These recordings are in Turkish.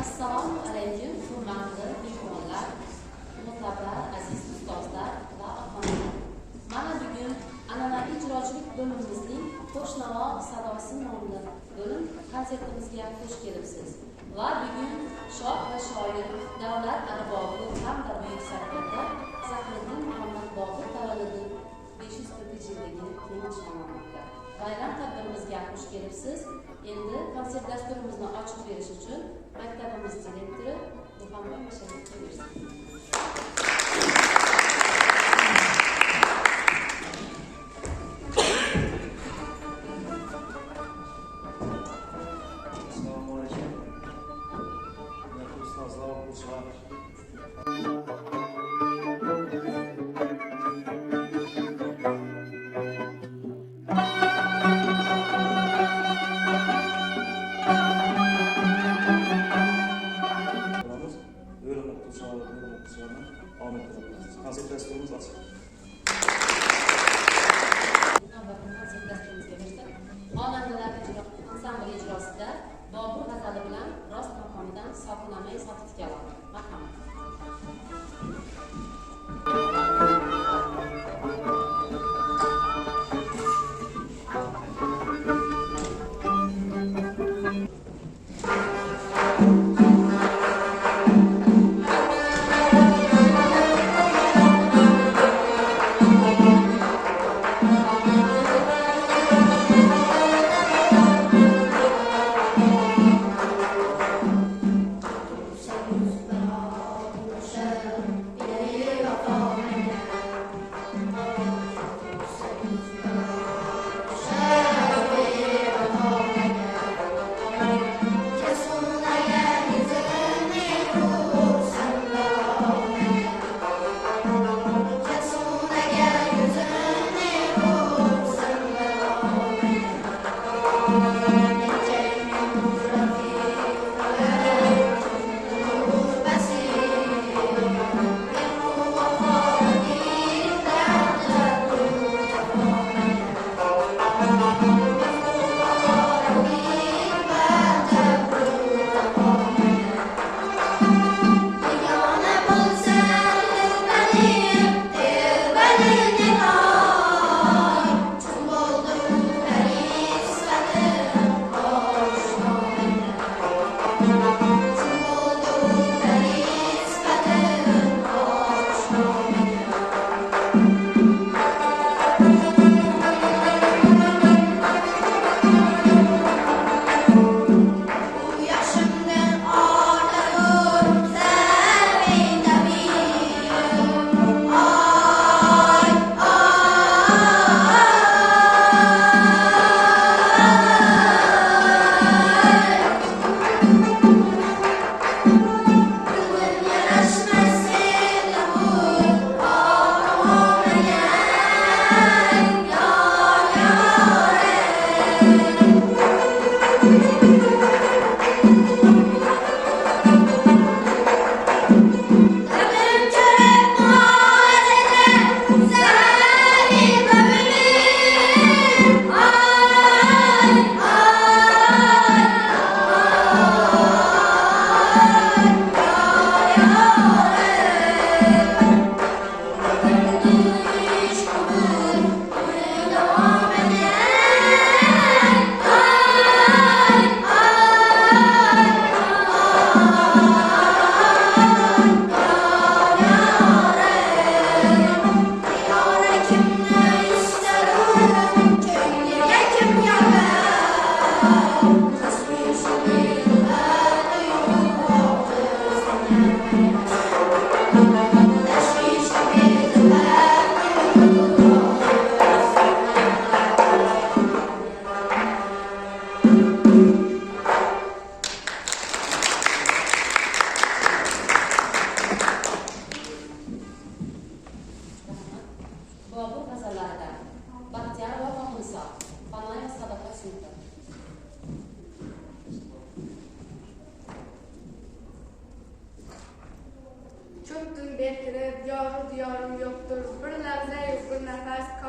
Assalomu alaykum, hurmatli mehmonlar, muhtaram aziz ustozlar va onalar. Mana bugun an'anaviy ijrochilik bo'limimizning Qo'shnavo sadosi nomli bo'lim konsertimizga xush kelibsiz. Va bugun shoh va shoir Davlat arbobi hamda buyuk sarkarda Zahiriddin Muhammad Bobur tavalludi 540-yilligini keng nishonlamoqda. Bayram tadbirimizga xush kelibsiz. Endi konsert dasturimizni ochib berish uchun maktabimiz direktori Muhammad Masharovga bersin. Assalomu alaykum. Ustozlar, o'quvchilar. O'lim o'qituvchilar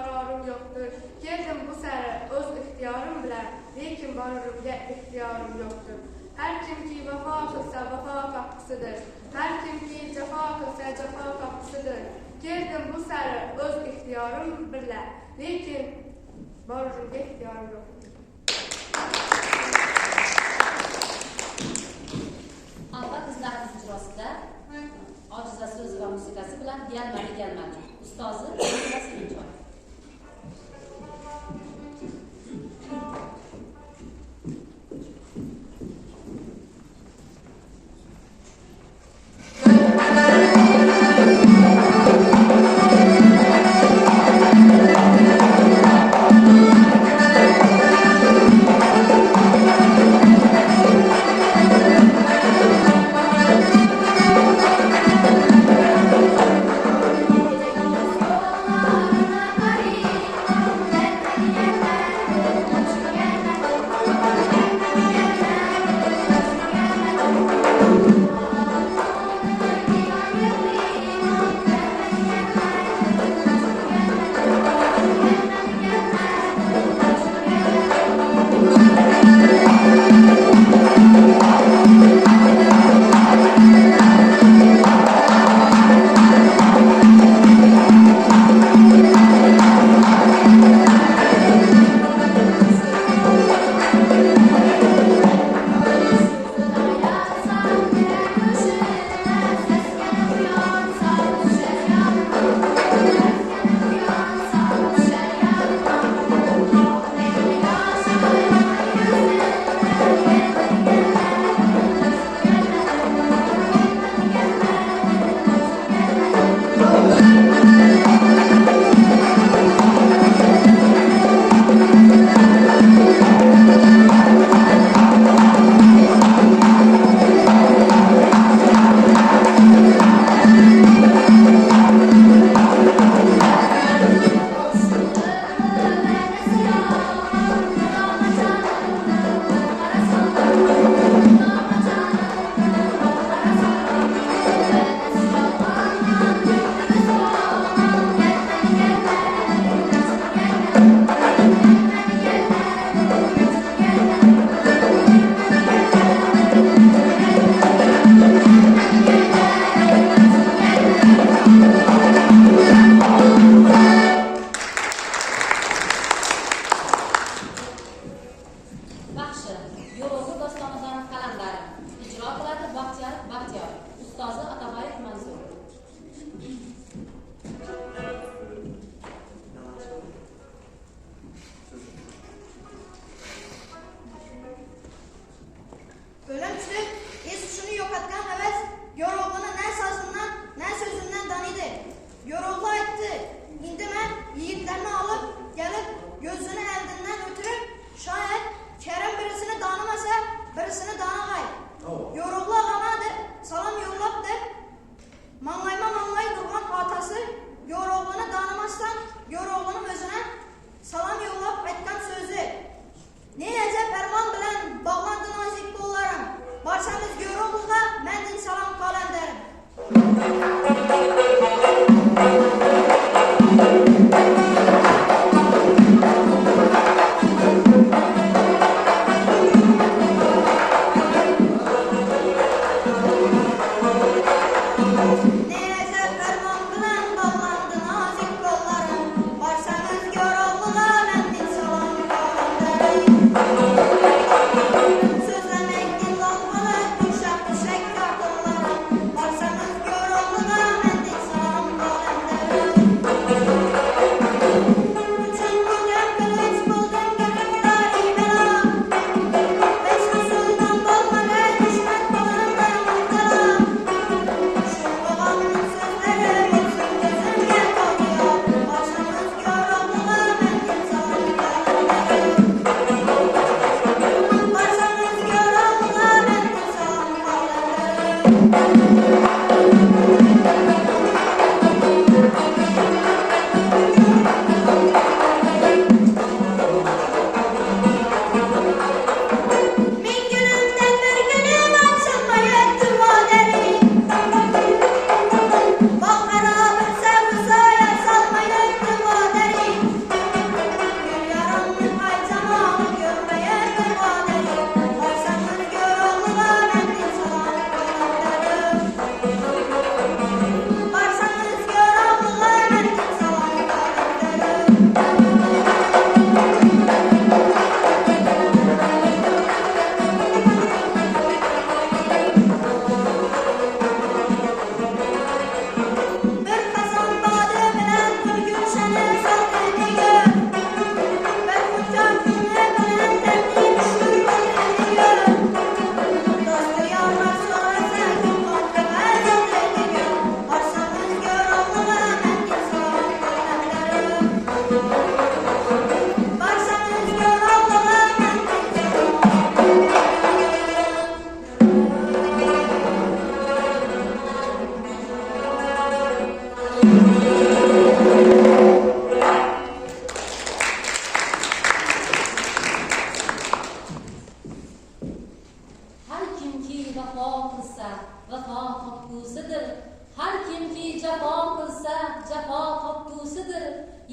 kararım yoktur. Geldim bu səhərə öz ixtiyarım bilen, lekin varırım ya ixtiyarım yoktur. Her kim ki vefa kılsa vefa kapısıdır. Her kim ki cefa kılsa cefa kapısıdır. Geldim bu səhərə öz ixtiyarım bilen, lekin varırım ya ixtiyarım yoktur. Alba qizlarimiz ijrosida Ojiza so'zi va musiqasi bilan Gelmadi ustozi Ojiza Sevinjoy.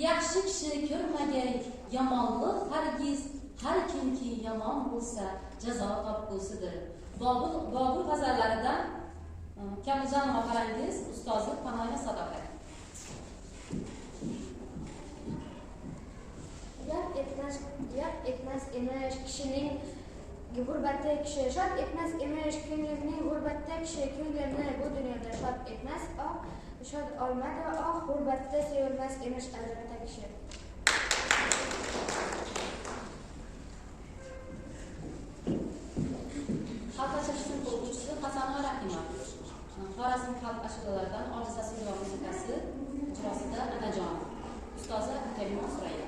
yaxshi kishi ko'rmagay yomonlik hargiz, har kimki yomon bo'lsa jazo topgusidir. Bobur g'azallaridan Kamiljonova qarangiz, ustozi Panoyna Sadoqat. Yap etmez emish kishining g'urbatda kishi shod etmez emish ko'nglimning g'urbatda kishi ko'nglimni bu dunyoda shod etmez shod olmadi g'urbatda sevilmas emish albatta kishi. Xalq ashulasi o'quvchisi Hasanova Rahima. Xorazm xalq ashulalardan Ojiza Sirva musiqasi ijrosida Anajon. Ustozi Karimon Surayyo.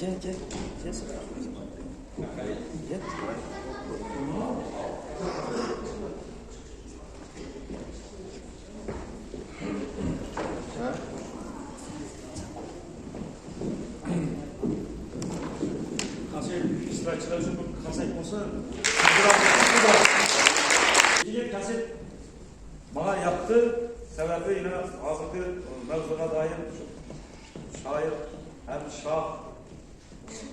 Gel. Gel sıra. Gel. Konser iştirakçılar için bu konser olsa İkinci kaset bana yaptı. Sebebi yine hazırda mevzuna dair şair hem şah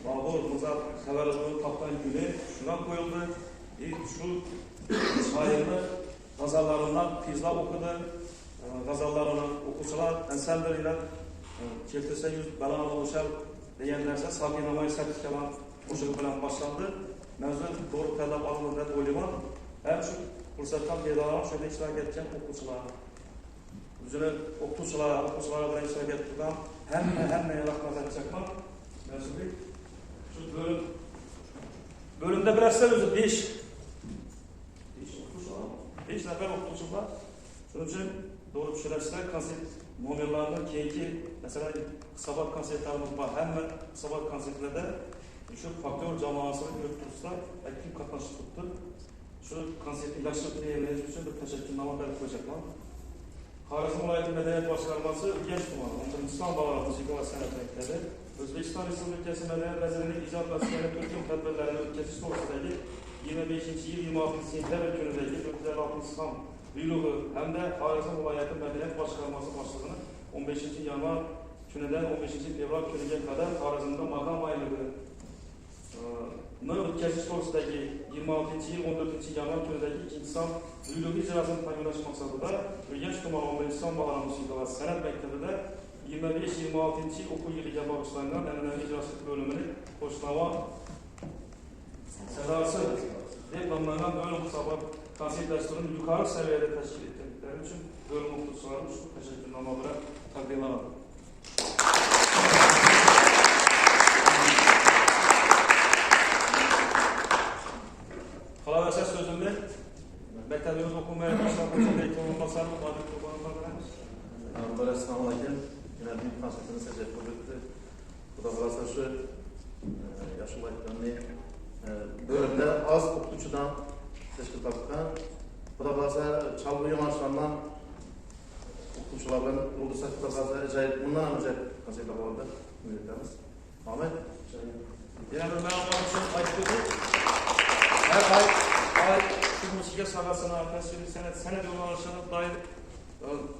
Babur Muzaf Severoğlu Kaptan Gülü şuna koyuldu. Şu şairini gazallarından Fizla okudu. Gazallarını okusular enselleriyle Keltirse yüz belanı oluşar deyenlerse Sabinamayı sertifikalan koşulu bilen başlandı. Mevzu doğru tellap alınır dedi oylaman. Hem şu fırsattan bedavalan şöyle iştirak edeceğim okusular. Üzerine okusulara da iştirak ettikten hem neye rahmet edecekler. Mevzu bir. Şu bölümde biraz özü 5 nefer okusular. Şunun için doğru düşürürler konsept modellerinin keyki mesela sabah konsertlerimiz var. Hem sabah konsertlerde şu faktör camaasını yürütürüzler. Kim katlaşıp tuttu. Şu konsepti yaşlı diyebiliriz için bir teşekkürname verip koyacaklar. Xorazm viloyati Medeniyet Boshqarmasi Urganch tumani Hindiston bolalar musiqa va san'at maktabi O'zbekiston Respublikasi Madaniyat vazirligi ijod va san'at turkum tadbirlarini o'tkazish to'g'risidagi 25-yil 26-sentyabr kunidagi 406-son buyrug'i hamda Xorazm viloyati Madaniyat Boshqarmasi boshlig'ini 15-yanvar kunidan 15-fevral kuniga qadar Xorazmda maqom ayligi o'tkazish to'g'risidagi 26-yil 14-yanvar kunidagi 2-son buyrug'i ijrosini ta'minlash maqsadida Urganch tumani 11-son bolalar musiqa va san'at maktabida 25-26 o'quv yiliga bag'ishlangan an'anaviy ijrochilik bo'limini qo'shnavo sadosi deb nomlangan bo'lim hisobot konsert dasturini yuqori saviyada tashkil etganliklari uchun bo'lim o'qituvchilari ushbu tashakkurnoma bilan taqdirlanadi. Qolaversa so'zimni maktabimiz o'quv muassasasida e'tibor qilsangiz, Assalomu alaykum. Yana bir konsertimiz tashkil qildi. Xudo xolasa shu yaxshi aytganni bölümde az o'qituvchidan tashkil topgan. Xudo xolasa chalg'u yo'nalishlardan o'qituvchilar bilan bo'lsa xudo xolasa ajoyib bundan ham ajoyib konsertlar bo'ladi. Umid etamiz. Ahmet. Yana bir ma'lumot uchun aytib o'tdik. Her ay shu musiqa sohasini tasviriy san'at yo'nalishini doir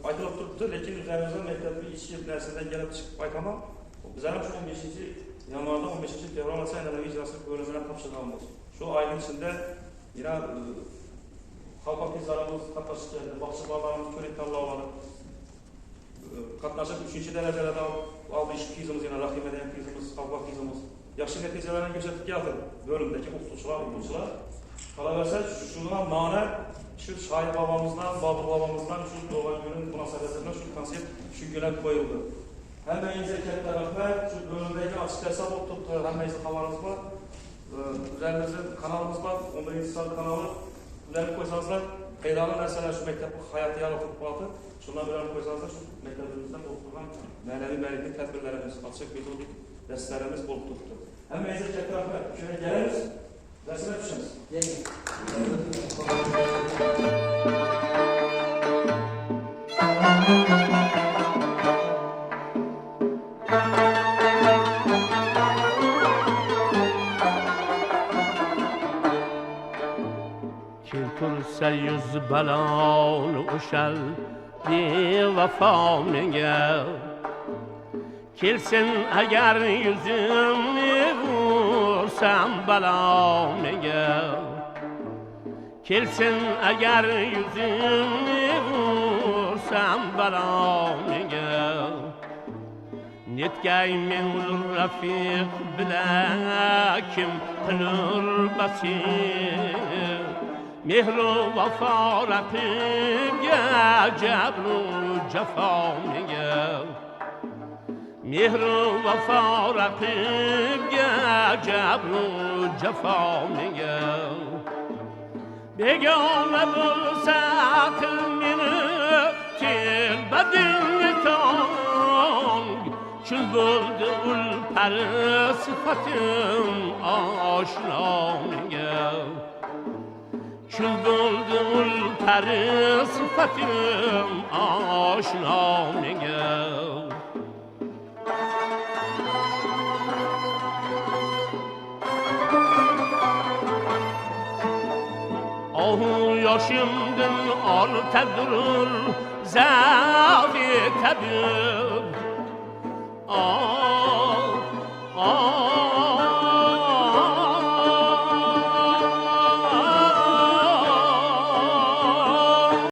aytılıp turibdi, lekin üzerimizden maktabda iç yil narsadan kelib chiqib aytaman. Bizlar ham shu 15-yanvarda 15-fevral an'anaviy ijrochilik bo'limidan topshirganmiz. Shu oyning ichida yana xalq artistlarimiz qatnashib keldi, baxshi-bolalarimiz ko'rik tanlovlari qatnashib 3-darajalarda oldi ish kvizimiz, yana rahimadan kvizimiz, xalq kvizimiz yaxshi natijalarni ko'rsatib keldi. Bo'limdagi o'qituvchilar. Qolaversa shundan ma'no şu şair babamızdan, Babur babamızdan şu doğan günün münasebetinden şu konsept şu güne koyuldu. Hemen izleyecek taraflar şu bölümdeki açık hesap tuttu. Hemen izle kameramız var. Üzerimizde kanalımız var. 11. saat kanalı. Üzerine koysanızlar. Kaydalı mesela şu mektep hayatı yanı futbolda. Şundan birer koysanızlar şu mektebimizden okutulan manevi belirli tedbirlerimiz, açık metodik derslerimiz bol tuttu. Hemen izleyecek taraflar. Şöyle geliriz. Dersine düşeriz. Keltursa yüz balonu ushal bevafo menga kelsin agar yuzimni vursam balo menga kelsin agar yuzimni vursam balo menga netgay men rafiq bilan kim qilur basir mehru vafo raqibga jabru jafo menga mehru vafo raqibga jabru jafo menga begona bo'lsa qil meni telbading tong Kül buldu ul peri sıfatım aşina menga Kül buldu ul peri sıfatım aşina menga Ahu yaşımdın ortadır zavi tabib